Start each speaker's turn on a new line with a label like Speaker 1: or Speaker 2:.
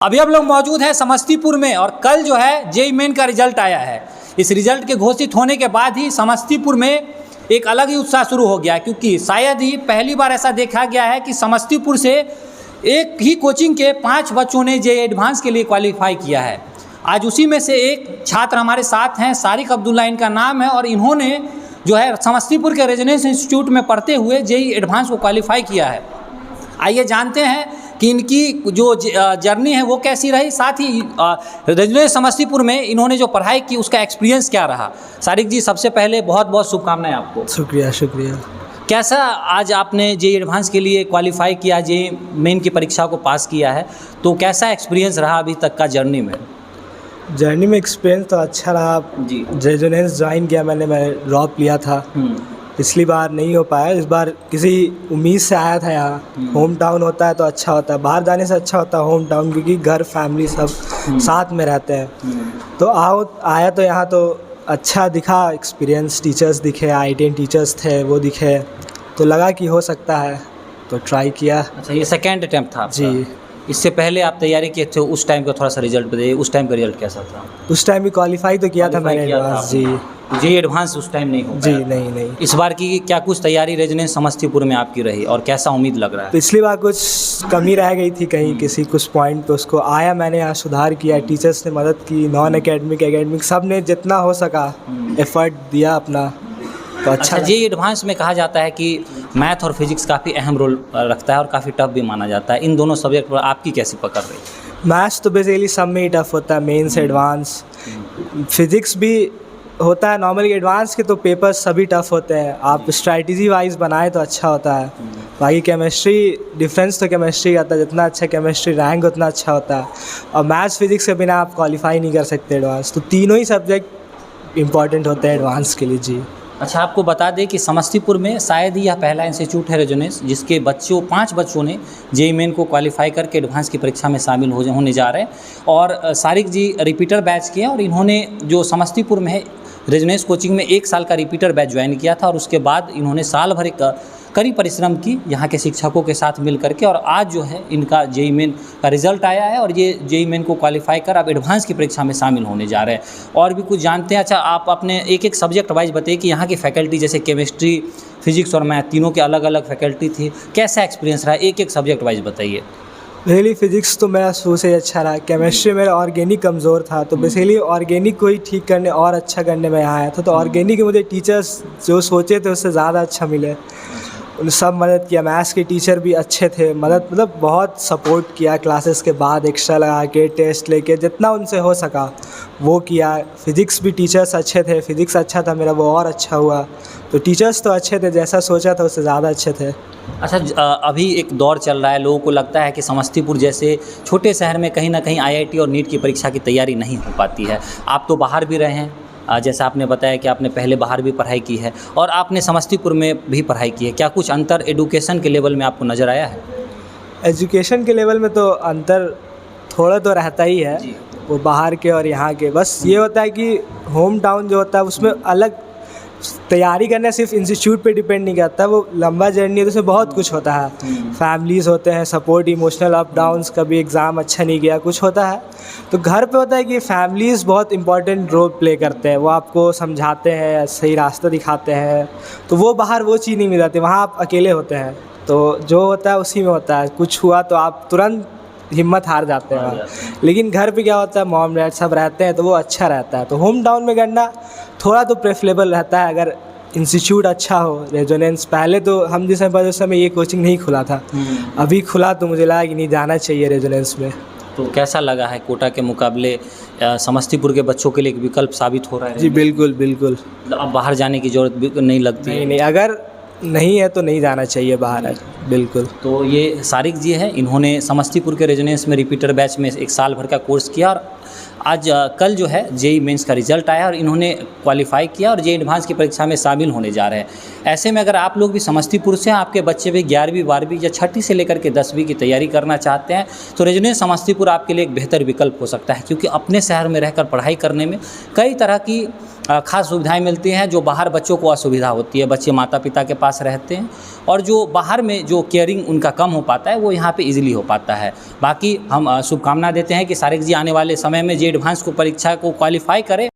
Speaker 1: अभी हम लोग मौजूद हैं समस्तीपुर में और कल जो है जेईई मेन का रिजल्ट आया है। इस रिजल्ट के घोषित होने के बाद ही समस्तीपुर में एक अलग ही उत्साह शुरू हो गया, क्योंकि शायद ही पहली बार ऐसा देखा गया है कि समस्तीपुर से एक ही कोचिंग के 5 बच्चों ने जेईई एडवांस के लिए क्वालिफाई किया है। आज उसी में से एक छात्र हमारे साथ हैं, सारिक अब्दुल्ला इनका नाम है, और इन्होंने जो है समस्तीपुर के रेजिडेंस इंस्टीट्यूट में पढ़ते हुए जेईई एडवांस को क्वालिफाई किया है। आइए जानते हैं कि इनकी जो जर्नी है वो कैसी रही, साथ ही रेजिडेंस समस्तीपुर में इन्होंने जो पढ़ाई की उसका एक्सपीरियंस क्या रहा। सारिक जी, सबसे पहले बहुत बहुत शुभकामनाएं आपको।
Speaker 2: शुक्रिया शुक्रिया।
Speaker 1: कैसा आज आपने जेईई एडवांस के लिए क्वालिफाई किया, जेईई मेन की परीक्षा को पास किया है, तो कैसा एक्सपीरियंस रहा अभी तक का जर्नी में?
Speaker 2: जर्नी में एक्सपीरियंस तो अच्छा रहा
Speaker 1: जी।
Speaker 2: रेजोनेंस ज्वाइन किया मैं ड्रॉप लिया था। पिछली बार नहीं हो पाया, इस बार किसी उम्मीद से आया था यहाँ। होम टाउन होता है तो अच्छा होता है, बाहर जाने से अच्छा होता है होम टाउन, क्योंकि घर फैमिली सब साथ में रहते हैं। तो आया तो यहाँ तो अच्छा दिखा एक्सपीरियंस, टीचर्स दिखे, आई10 टीचर्स थे वो दिखे, तो लगा कि हो सकता है, तो ट्राई किया।
Speaker 1: अच्छा, ये सेकेंड अटैम्प्ट था आपका?
Speaker 2: जी।
Speaker 1: इससे पहले आप तैयारी किए थे, उस टाइम का थोड़ा सा रिजल्ट बताइए, उस टाइम का रिजल्ट कैसा था?
Speaker 2: उस टाइम भी क्वालिफाई तो किया था मैंने एडवांस। जी।
Speaker 1: जेईई एडवांस उस टाइम नहीं हो
Speaker 2: जी
Speaker 1: पाया?
Speaker 2: नहीं।
Speaker 1: इस बार की क्या कुछ तैयारी रेजिडेंस समस्तीपुर में आपकी रही और कैसा उम्मीद लग रहा है?
Speaker 2: पिछली बार कुछ कमी रह गई थी कहीं किसी कुछ पॉइंट पे, उसको आया मैंने यहाँ सुधार किया, टीचर्स ने मदद की, नॉन एकेडमिक सब ने जितना हो सका एफर्ट दिया अपना, तो अच्छा।
Speaker 1: जेईई एडवांस में कहा जाता है कि मैथ और फिजिक्स काफ़ी अहम रोल रखता है और काफ़ी टफ भी माना जाता है। इन दोनों सब्जेक्ट पर आपकी कैसी पकड़ रही?
Speaker 2: मैथ्स तो बेसिकली सब में ही टफ होता है, मेन से एडवांस। फिजिक्स भी होता है नॉर्मली, एडवांस के तो पेपर्स सभी टफ होते हैं। आप स्ट्रैटेजी वाइज बनाए तो अच्छा होता है। बाकी केमिस्ट्री डिफरेंस तो केमिस्ट्री का आता है, जितना अच्छा केमिस्ट्री रैंक उतना अच्छा होता है। और मैथ्स फिजिक्स के बिना आप क्वालिफाई नहीं कर सकते एडवांस, तो तीनों ही सब्जेक्ट इंपॉर्टेंट होते हैं एडवांस के लिए। जी।
Speaker 1: अच्छा, आपको बता दें कि समस्तीपुर में शायद ही यह पहला इंस्टीट्यूट है रेजोनेंस जिसके 5 बच्चों ने जेईई मेन को क्वालिफाई करके एडवांस की परीक्षा में शामिल होने जा रहे हैं। और सारिक जी रिपीटर बैच के हैं और इन्होंने जो समस्तीपुर में है रेजोनेंस कोचिंग में 1 साल का रिपीटर बैच ज्वाइन किया था और उसके बाद इन्होंने साल भर कड़ी परिश्रम की यहाँ के शिक्षकों के साथ मिल करके, और आज जो है इनका जेईई मेन का रिजल्ट आया है और ये जेईई मेन को क्वालिफाई कर अब एडवांस की परीक्षा में शामिल होने जा रहे हैं। और भी कुछ जानते हैं। अच्छा, आप अपने एक सब्जेक्ट वाइज बताइए कि यहाँ की फैकल्टी, जैसे केमिस्ट्री, फिजिक्स और मैथ, तीनों के अलग अलग फैकल्टी थी, कैसा एक्सपीरियंस रहा? एक सब्जेक्ट वाइज बताइए।
Speaker 2: बेसिकली फिजिक्स तो मेरा शुरू से अच्छा रहा, केमिस्ट्री मेरा ऑर्गेनिक कमज़ोर था, तो बेसिकली ऑर्गेनिक को ही ठीक करने और अच्छा करने में यहाँ आया था। तो ऑर्गेनिक के मुझे टीचर्स जो सोचे थे उससे ज़्यादा अच्छा मिले, उन सब मदद किया। मैथ्स के टीचर भी अच्छे थे, मतलब बहुत सपोर्ट किया, क्लासेस के बाद एक्स्ट्रा लगा के टेस्ट लेके जितना उनसे हो सका वो किया। फिज़िक्स भी टीचर्स अच्छे थे, फिज़िक्स अच्छा था मेरा, वो और अच्छा हुआ। तो टीचर्स तो अच्छे थे, जैसा सोचा था उससे ज़्यादा अच्छे थे।
Speaker 1: अच्छा, अभी एक दौर चल रहा है, लोगों को लगता है कि समस्तीपुर जैसे छोटे शहर में कहीं ना कहीं आईआईटी और नीट की परीक्षा की तैयारी नहीं हो पाती है। आप तो बाहर भी रहे हैं, जैसा आपने बताया कि आपने पहले बाहर भी पढ़ाई की है और आपने समस्तीपुर में भी पढ़ाई की है। क्या कुछ अंतर एजुकेशन के लेवल में आपको नज़र आया है?
Speaker 2: एजुकेशन के लेवल में तो अंतर थोड़ा तो रहता ही है, वो बाहर के और यहाँ के। बस ये होता है कि होम टाउन जो होता है उसमें अलग तैयारी करना सिर्फ इंस्टीट्यूट पे डिपेंड नहीं करता, वो लंबा जर्नी है तो उसमें बहुत कुछ होता है। फैमिलीज़ होते हैं, सपोर्ट, इमोशनल अप डाउन्स, कभी एग्ज़ाम अच्छा नहीं गया, कुछ होता है। तो घर पे होता है कि फैमिलीज़ बहुत इंपॉर्टेंट रोल प्ले करते हैं, वो आपको समझाते हैं, सही रास्ता दिखाते हैं। तो वो बाहर वो चीज़ नहीं मिल जाती, वहाँ आप अकेले होते हैं, तो जो होता है उसी में होता है। कुछ हुआ तो आप तुरंत हिम्मत हार जाते हैं। लेकिन घर पे क्या होता है, मॉम डैड सब रहते हैं, तो वो अच्छा रहता है। तो होम टाउन में करना थोड़ा तो प्रेफरेबल रहता है अगर इंस्टीट्यूट अच्छा हो। रेजोनेंस पहले तो हम जिस समय ये कोचिंग नहीं खुला था, अभी खुला तो मुझे लगा कि नहीं, जाना चाहिए रेजोनेंस में।
Speaker 1: तो कैसा लगा है? कोटा के मुकाबले समस्तीपुर के बच्चों के लिए एक विकल्प साबित हो रहा है?
Speaker 2: जी बिल्कुल।
Speaker 1: अब बाहर जाने की जरूरत नहीं लगती?
Speaker 2: नहीं, अगर नहीं है तो नहीं जाना चाहिए बाहर है, बिल्कुल।
Speaker 1: तो ये सारिक जी है, इन्होंने समस्तीपुर के रेजोनेंस में रिपीटर बैच में 1 साल भर का कोर्स किया और आज कल जो है जेईई मेंस का रिजल्ट आया और इन्होंने क्वालिफाई किया और जेईई एडवांस की परीक्षा में शामिल होने जा रहे हैं। ऐसे में अगर आप लोग भी समस्तीपुर से, आपके बच्चे भी 11वीं 12वीं या 6ठी से लेकर के 10वीं की तैयारी करना चाहते हैं, तो रेजोनेंस समस्तीपुर आपके लिए एक बेहतर विकल्प हो सकता है, क्योंकि अपने शहर में रहकर पढ़ाई करने में कई तरह की खास सुविधाएं मिलती हैं जो बाहर बच्चों को असुविधा होती है। बच्चे माता पिता के पास रहते हैं और जो बाहर में जो केयरिंग उनका कम हो पाता है वो यहाँ पे इजीली हो पाता है। बाकी हम शुभकामना देते हैं कि सारिक जी आने वाले समय में जे एडवांस को परीक्षा को क्वालिफाई करें